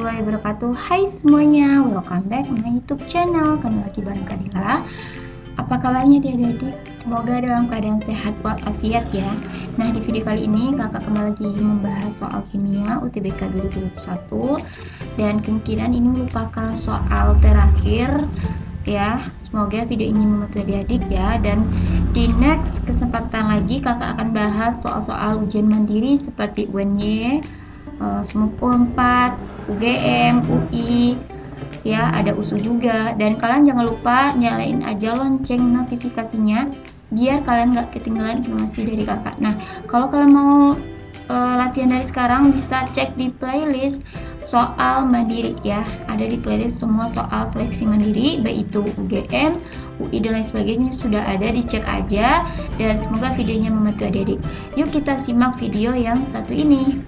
warahmatullahi wabarakatuh. Hai semuanya, welcome back my YouTube channel. Kembali lagi bareng Kadila. Apa kabarnya adik-adik? Semoga dalam keadaan sehat walafiat ya. Nah, di video kali ini kakak kembali lagi membahas soal kimia UTBK 2021 dan kemungkinan ini merupakan soal terakhir ya. Semoga video ini membantu adik-adik ya. Dan di next kesempatan lagi kakak akan bahas soal-soal ujian mandiri seperti UNY, SMUK 4, UGM, UI ya, ada USU juga. Dan kalian jangan lupa nyalain aja lonceng notifikasinya biar kalian gak ketinggalan informasi dari kakak. Nah, kalau kalian mau latihan dari sekarang bisa cek di playlist soal mandiri ya. Ada di playlist semua soal seleksi mandiri, baik itu UGM, UI dan lain sebagainya sudah ada, dicek aja. Dan semoga videonya membantu adik-adik. Yuk kita simak video yang satu ini.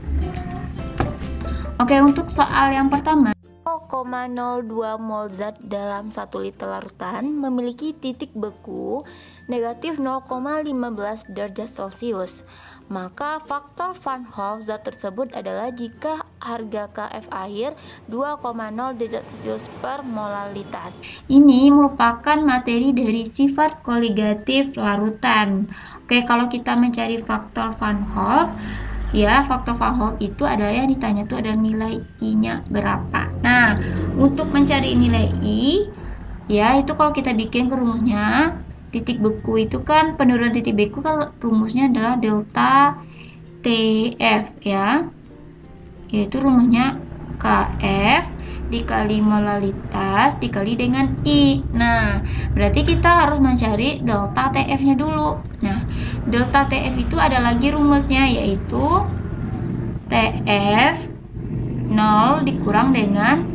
Oke, untuk soal yang pertama, 0,02 mol zat dalam 1 liter larutan memiliki titik beku negatif 0,15 derajat Celcius. Maka faktor Van Hoff zat tersebut adalah jika harga Kf air 2,0 derajat Celcius per molalitas. Ini merupakan materi dari sifat koligatif larutan. Oke, kalau kita mencari faktor Van Hoff ya, faktor Van Hoff itu adalah yang ditanya tuh adalah nilai I-nya berapa. Nah, untuk mencari nilai I ya, itu kalau kita bikin rumusnya titik beku itu kan, penurunan titik beku kan rumusnya adalah delta TF ya, yaitu rumusnya Kf dikali molalitas dikali dengan I. Nah, berarti kita harus mencari delta TF nya dulu. Nah, delta TF itu ada lagi rumusnya, yaitu TF 0 dikurang dengan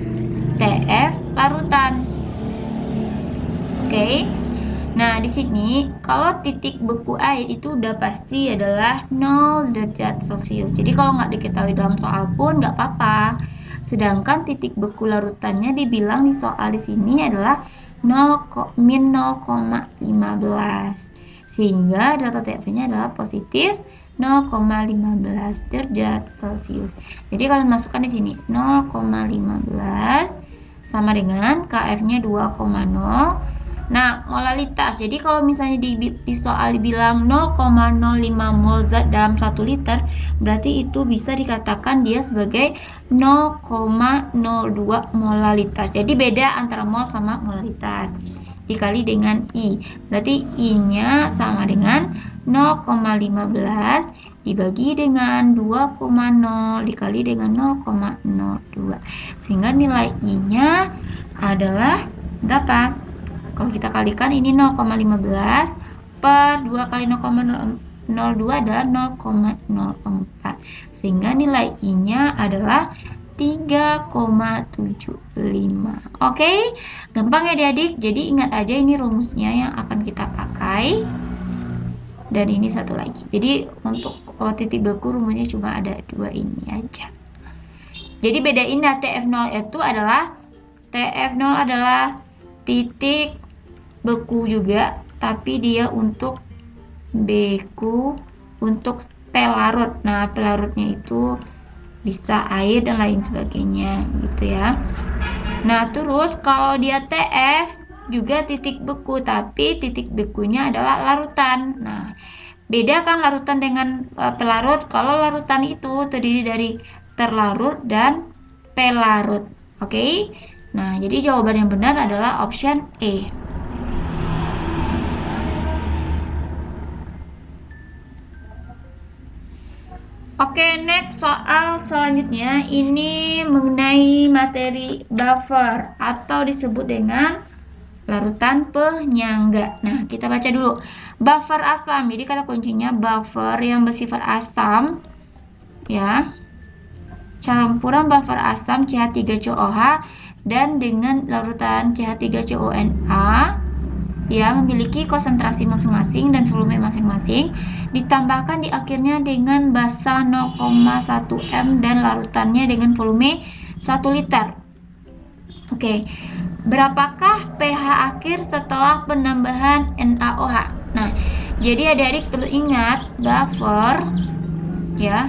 TF larutan. Oke. Nah, di sini kalau titik beku air itu udah pasti adalah 0 derajat Celcius. Jadi kalau nggak diketahui dalam soal pun nggak apa-apa. Sedangkan titik beku larutannya dibilang di soal di sini adalah min 0,15. Sehingga delta TF-nya adalah positif 0,15 derajat Celcius. Jadi kalian masukkan di sini 0,15 sama dengan Kf-nya 2,0. Nah, molalitas. Jadi kalau misalnya di soal dibilang 0,05 mol zat dalam 1 liter, berarti itu bisa dikatakan dia sebagai 0,02 molalitas. Jadi beda antara mol sama molalitas. Dikali dengan I. Berarti I-nya sama dengan 0,15 dibagi dengan 2,0 dikali dengan 0,02. Sehingga nilai I-nya adalah berapa? Kalau kita kalikan ini 0,15 per 2 kali 0,02 adalah 0,04. Sehingga nilai I-nya adalah 3,75. Oke, gampang ya adik-adik. Jadi ingat aja ini rumusnya yang akan kita pakai. Dan ini satu lagi. Jadi untuk titik beku rumusnya cuma ada 2 ini aja. Jadi bedain ya, TF0 itu adalah TF0 adalah titik beku juga, tapi dia untuk beku untuk pelarut. Nah, pelarutnya itu bisa air dan lain sebagainya gitu ya. Nah, terus kalau dia TF juga titik beku, tapi titik bekunya adalah larutan. Nah, beda kan larutan dengan pelarut. Kalau larutan itu terdiri dari terlarut dan pelarut. Oke? Nah, jadi jawaban yang benar adalah option E. Oke, next soal selanjutnya ini mengenai materi buffer atau disebut dengan larutan penyangga. Nah, kita baca dulu. Buffer asam. Jadi kata kuncinya buffer yang bersifat asam ya. Campuran buffer asam CH3COH dan dengan larutan CH3CONA ya, memiliki konsentrasi masing-masing dan volume masing-masing, ditambahkan di akhirnya dengan basa 0,1 m dan larutannya dengan volume 1 liter. Oke, berapakah pH akhir setelah penambahan NaOH? Nah, jadi adik-adik perlu ingat buffer ya,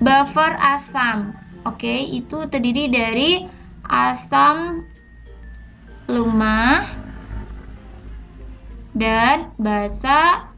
buffer asam Oke, itu terdiri dari asam lemah dan basa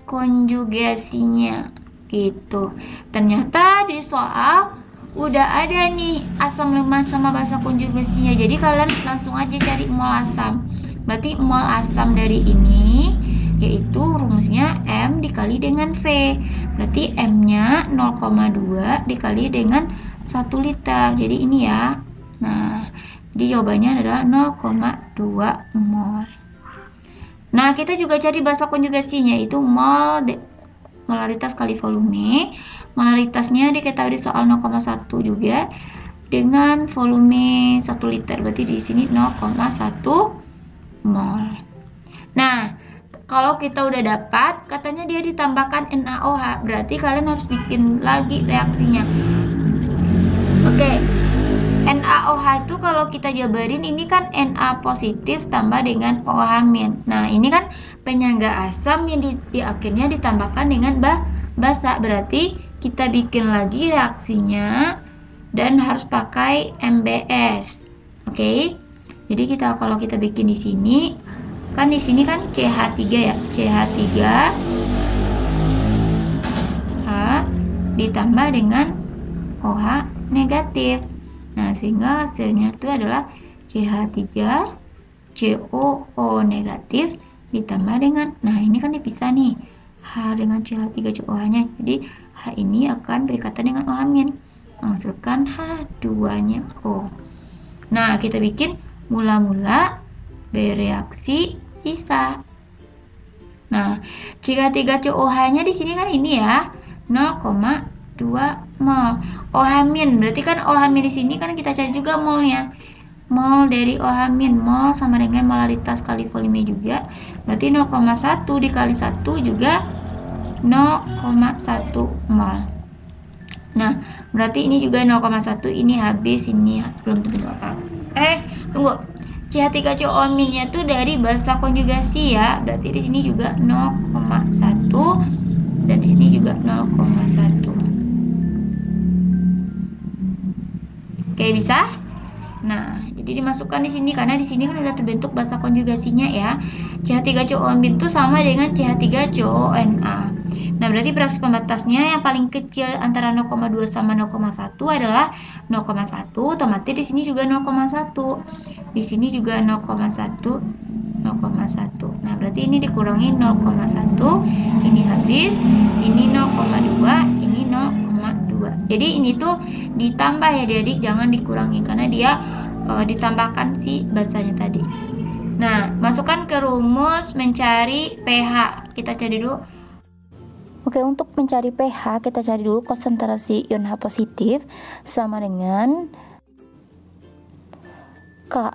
konjugasinya gitu. Ternyata di soal udah ada nih asam lemah sama basa konjugasinya. Jadi kalian langsung aja cari mol asam. Berarti mol asam dari ini yaitu rumusnya M dikali dengan V. Berarti M-nya 0,2 dikali dengan 1 liter. Jadi ini ya. Nah, jadi jawabannya adalah 0,2 mol. Nah, kita juga cari basa konjugasinya, yaitu molaritas kali volume. Molaritasnya diketahui di soal 0,1 juga dengan volume 1 liter. Berarti di sini 0,1 mol. Nah, kalau kita udah dapat, katanya dia ditambahkan NaOH. Berarti kalian harus bikin lagi reaksinya. Oke. NaOH itu kalau kita jabarin ini kan Na positif tambah dengan OH-. Nah, ini kan penyangga asam yang di akhirnya ditambahkan dengan basa. Berarti kita bikin lagi reaksinya dan harus pakai MBS. Oke. Jadi kalau kita bikin di sini kan CH3 ya. CH3 ditambah dengan OH negatif. Nah, sehingga hasilnya itu adalah CH3 COO negatif ditambah dengan, nah ini kan dipisah nih, H dengan CH3 COH-nya. Jadi H ini akan berikatan dengan OH-, menghasilkan H2-nya O. Nah, kita bikin mula-mula bereaksi sisa. Nah, CH3 COH-nya di sini kan ini ya, 0,2 mol. OH- berarti kan OH- di sini kan kita cari juga molnya. Mol dari OH- mol sama dengan molaritas kali volume juga. Berarti 0,1 dikali 1 juga 0,1 mol. Nah, berarti ini juga 0,1, ini habis, ini belum terbentuk apa. Tunggu. CH3COO-nya tuh dari basa konjugasi ya. Berarti di sini juga 0,1 dan di sini juga 0,1. Oke, bisa? Nah, jadi dimasukkan di sini karena di sini kan udah terbentuk basa konjugasinya ya. CH3COO- itu sama dengan CH3COONA. Nah, berarti bereaksi pembatasnya yang paling kecil antara 0,2 sama 0,1 adalah 0,1. Otomatis di sini juga 0,1. Di sini juga 0,1. Nah, berarti ini dikurangi 0,1. Ini habis. Ini 0,2. Ini 0,2. Jadi ini tuh ditambah ya adik-adik, jangan dikurangi karena dia ditambahkan si basanya tadi. Nah, masukkan ke rumus mencari pH. Kita cari dulu. Oke, untuk mencari pH kita cari dulu konsentrasi ion H positif sama dengan Ka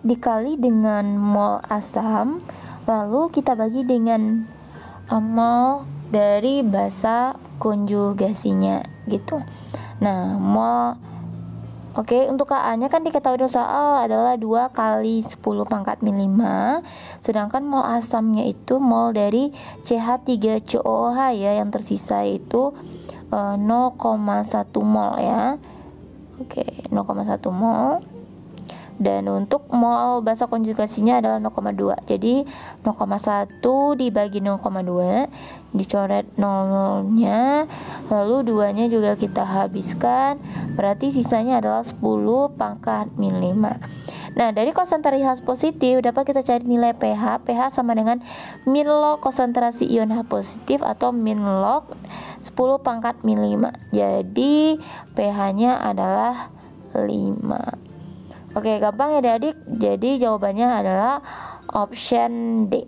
dikali dengan mol asam, lalu kita bagi dengan mol dari basa konjugasinya gitu. Nah, untuk Ka-nya kan diketahui dari soal adalah 2 kali 10 pangkat min 5. Sedangkan mol asamnya itu mol dari CH3COOH ya, yang tersisa itu 0,1 mol ya. 0,1 mol. Dan untuk mol basa konjugasinya adalah 0,2. Jadi 0,1 dibagi 0,2, dicoret 0-nya, lalu 2-nya juga kita habiskan. Berarti sisanya adalah 10 pangkat min 5. Nah, dari konsentrasi H positif dapat kita cari nilai pH. pH sama dengan min log konsentrasi ion H positif atau min log 10 pangkat min 5. Jadi pH-nya adalah 5. Oke, gampang ya adik. Jadi jawabannya adalah option D.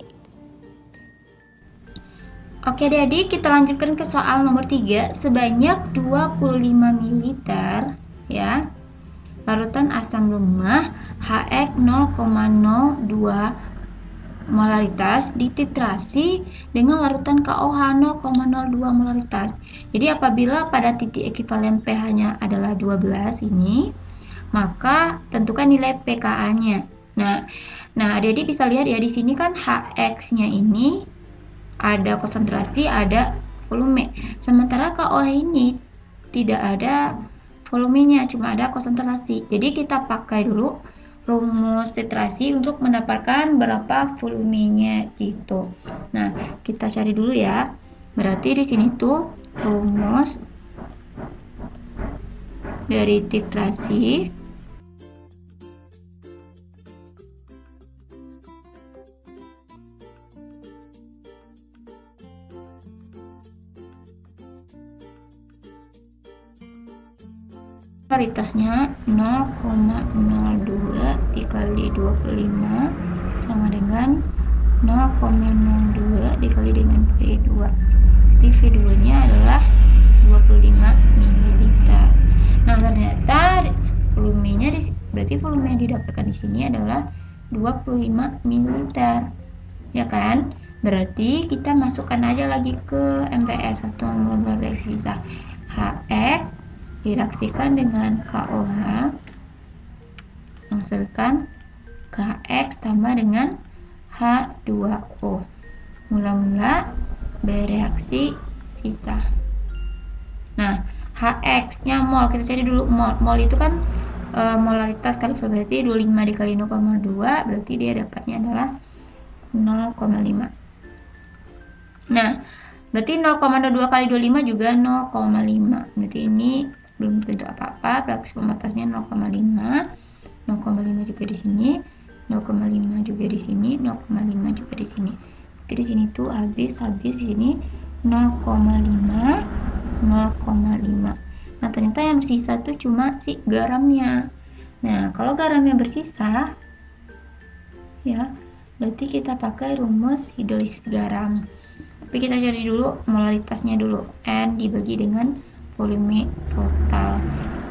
Oke adik, kita lanjutkan ke soal nomor 3. Sebanyak 25 ml ya larutan asam lemah HX 0,02 molaritas dititrasi dengan larutan KOH 0,02 molaritas. Jadi apabila pada titik ekivalen pH-nya adalah 12 ini, maka tentukan nilai pKa-nya. Nah, adik-adik bisa lihat ya di sini kan HX-nya ini ada konsentrasi, ada volume. Sementara KOH ini tidak ada volumenya, cuma ada konsentrasi. Jadi kita pakai dulu rumus titrasi untuk mendapatkan berapa volumenya gitu. Nah, kita cari dulu ya. Berarti di sini tuh rumus dari titrasi kualitasnya 0,02 dikali 25 sama dengan 0,02 dikali dengan V2. Jadi V2 nya adalah 25 ml. Nah, ternyata volumenya berarti volume yang didapatkan di sini adalah 25 ml. Ya kan? Berarti kita masukkan aja lagi ke MPS atau molekul reaksi sisa. HX direaksikan dengan KOH, menghasilkan KX tambah dengan H2O. Mula-mula bereaksi sisa. Nah, HX nya mol, kita cari dulu mol. Mol itu kan molaritas kali V, berarti 25 dikali 0,2 berarti dia dapatnya adalah 0,5. Nah, berarti 0,02 kali 25 juga 0,5. Berarti ini belum bentuk apa-apa, fraksi pembatasnya 0,5. 0,5 juga di sini, 0,5 juga di sini, 0,5 juga di sini. Berarti di sini tuh habis di sini 0,5, 0,5. Nah, ternyata yang bersisa tuh cuma si garamnya. Nah, kalau garamnya bersisa ya, berarti kita pakai rumus hidrolisis garam. Tapi kita cari dulu molaritasnya dulu, N dibagi dengan volume total.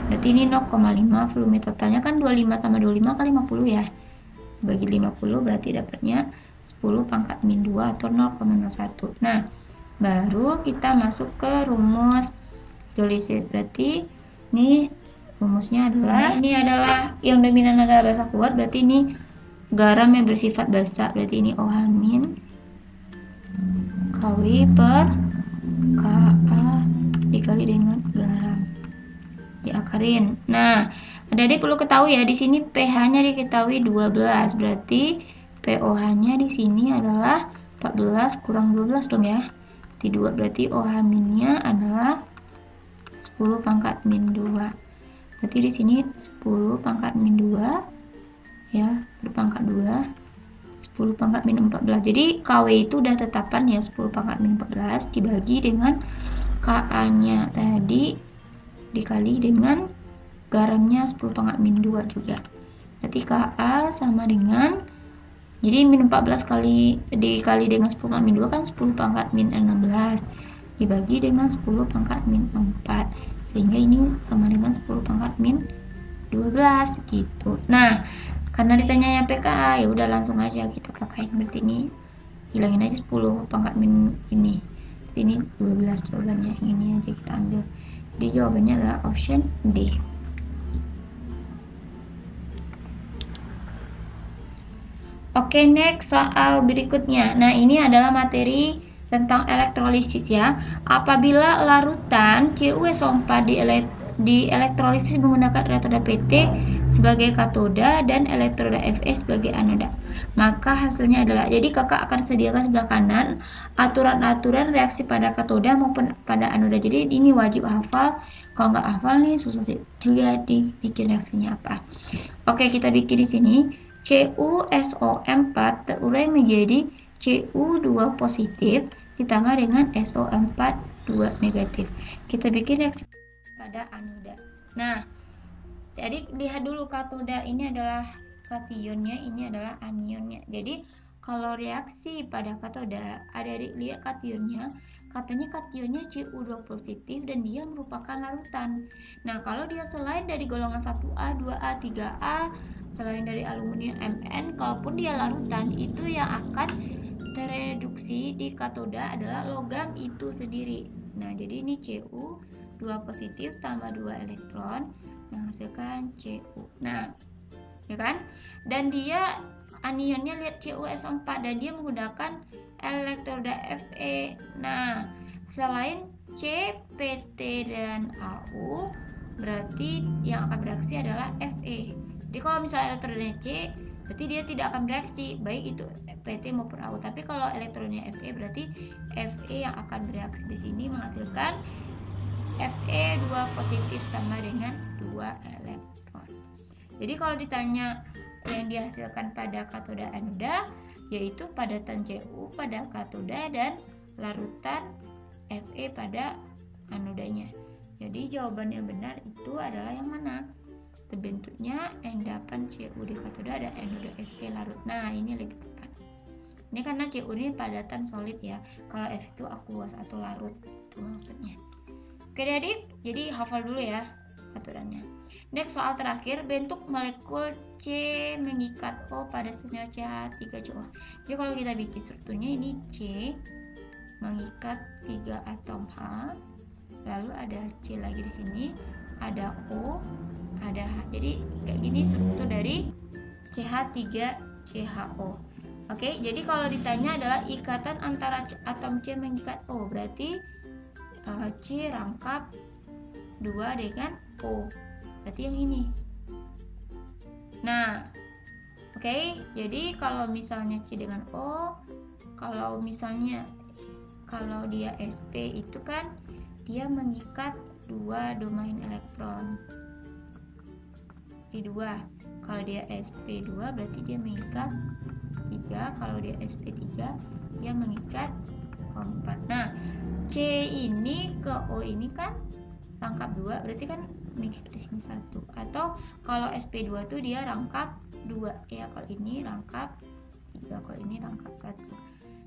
Berarti ini 0,5, volume totalnya kan 25 tambah 25 kali 50 ya. Bagi 50 berarti dapatnya 10 pangkat min 2 atau 0,01. Nah, baru kita masuk ke rumus hidrolisis. Berarti ini rumusnya adalah, ini adalah yang dominan adalah basa kuat, berarti ini garam yang bersifat basa, berarti ini OH min KW per Ka dikali dengan garam diakarin. Nah, adik-adik perlu ketahui ya, di sini pH-nya diketahui 12, berarti pOH-nya di sini adalah 14 kurang 12 dong ya. Berarti 2, berarti OH minnya adalah 10 pangkat min 2. Berarti di sini 10 pangkat min 2 ya, berpangkat 2. 10 pangkat min 14. Jadi KW itu udah tetapan ya, 10 pangkat min 14 dibagi dengan Ka-nya tadi dikali dengan garamnya 10 pangkat min 2 juga. Berarti Ka sama dengan, jadi min 14 dikali dengan 10 pangkat min 2 kan 10 pangkat min 16 dibagi dengan 10 pangkat min 4, sehingga ini sama dengan 10 pangkat min 12 gitu. Nah, karena ditanyanya pKa, ya udah langsung aja kita pakai. Berarti ini hilangin aja 10 pangkat min ini. Berarti ini 12 jawabannya. Ini aja kita ambil. Jadi jawabannya adalah option D. Oke, next soal berikutnya. Nah, ini adalah materi tentang elektrolisis ya. Apabila larutan CuSO4 di elektrolisis menggunakan elektroda PT sebagai katoda dan elektroda Fe sebagai anoda, maka hasilnya adalah, jadi kakak akan sediakan sebelah kanan aturan-aturan reaksi pada katoda maupun pada anoda. Jadi ini wajib hafal, kalau nggak hafal nih susah juga dibikin reaksinya apa. Oke, kita bikin di sini CuSO4 terurai menjadi Cu2 positif ditambah dengan SO4 2 negatif. Kita bikin reaksi pada anoda. Nah, jadi lihat dulu katoda ini adalah kationnya, ini adalah anionnya. Jadi kalau reaksi pada katoda, adik-adik lihat kationnya, katanya kationnya Cu2 positif dan dia merupakan larutan. Nah, kalau dia selain dari golongan 1A, 2A, 3A, selain dari aluminium Mn, kalaupun dia larutan, itu yang akan tereduksi di katoda adalah logam itu sendiri. Nah, jadi ini Cu2 positif tambah 2 elektron menghasilkan Cu. Nah, ya kan? Dan dia anionnya lihat CuSO4 dan dia menggunakan elektroda Fe. Nah, selain C, PT dan Au, berarti yang akan bereaksi adalah Fe. Jadi kalau misalnya elektronnya C, berarti dia tidak akan bereaksi, baik itu PT maupun AU. Tapi kalau elektronnya Fe, berarti Fe yang akan bereaksi di sini menghasilkan Fe 2 positif sama dengan 2 elektron. Jadi kalau ditanya yang dihasilkan pada katoda anoda, yaitu padatan Cu pada katoda dan larutan Fe pada anodanya. Jadi jawaban yang benar itu adalah yang mana? Terbentuknya endapan Cu di katoda dan anoda Fe larut. Nah, ini lebih tepat. Ini karena Cu ini padatan solid ya. Kalau F itu aqueous atau larut, itu maksudnya. Oke adik, jadi hafal dulu ya aturannya. Next, soal terakhir, bentuk molekul C mengikat O pada senyawa CH3COO. Jadi kalau kita bikin strukturnya ini C mengikat 3 atom H, lalu ada C lagi di sini, ada O, ada H. Jadi kayak gini struktur dari CH3CHO. Oke, jadi kalau ditanya adalah ikatan antara atom C mengikat O, berarti C rangkap 2 dengan O. Berarti yang ini. Nah, oke, jadi kalau misalnya C dengan O, kalau misalnya kalau dia SP itu kan dia mengikat 2 domain elektron di 2. Kalau dia SP2 berarti dia mengikat 3. Kalau dia SP3 dia mengikat 4. Nah, C ini ke O ini kan rangkap 2, berarti kan mengikat di sini 1. Atau kalau SP2 tuh dia rangkap 2 ya, kalau ini rangkap 3, kalau ini rangkap 1.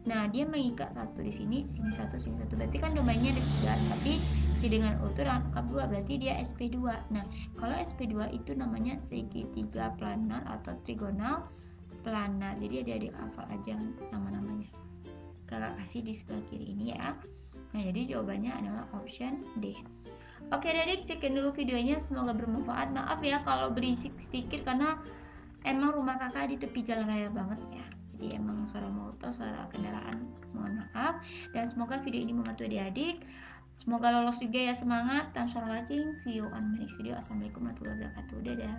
Nah, dia mengikat 1 di sini 1, sini 1. Berarti kan domainnya ada 3, tapi C dengan O itu rangkap 2, berarti dia SP2. Nah, kalau SP2 itu namanya segitiga planar atau trigonal planar. Jadi adik-adik hafal aja nama-namanya. Kakak kasih di sebelah kiri ini ya. Nah, jadi jawabannya adalah option D. Oke adik, sekian dulu videonya, semoga bermanfaat. Maaf ya kalau berisik sedikit karena emang rumah kakak di tepi jalan raya banget ya. Jadi emang suara motor, suara kendaraan, mohon maaf. Dan semoga video ini membantu adik-adik. Semoga lolos juga ya, semangat. Thanks for watching, see you on my next video. Assalamualaikum warahmatullahi wabarakatuh. Dadah.